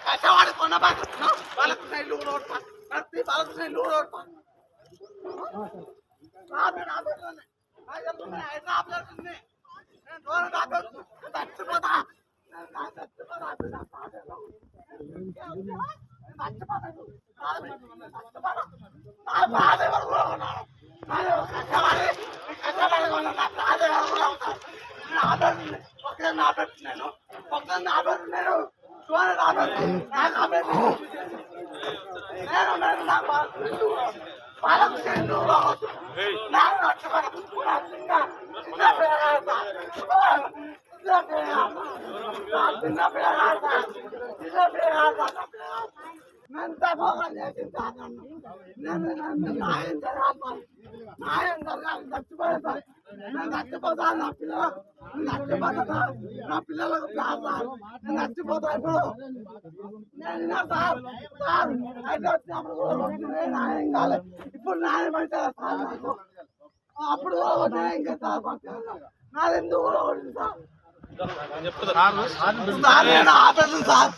కష్టవాడి కొన్న వాళ్ళకు ఇల్లు కూడా ప్రతి వాళ్ళకు ఇల్లు కూడా చచ్చిపోతా నేను చచ్చిపోతా నా పిల్లలకు చచ్చిపోతా ఇప్పుడు నేను అయితే వచ్చినప్పుడు న్యాయం కాలేదు ఇప్పుడు న్యాయం అయితే అప్పుడు ఇంకా నాది ఎందుకు ఆపరేటర్ సార్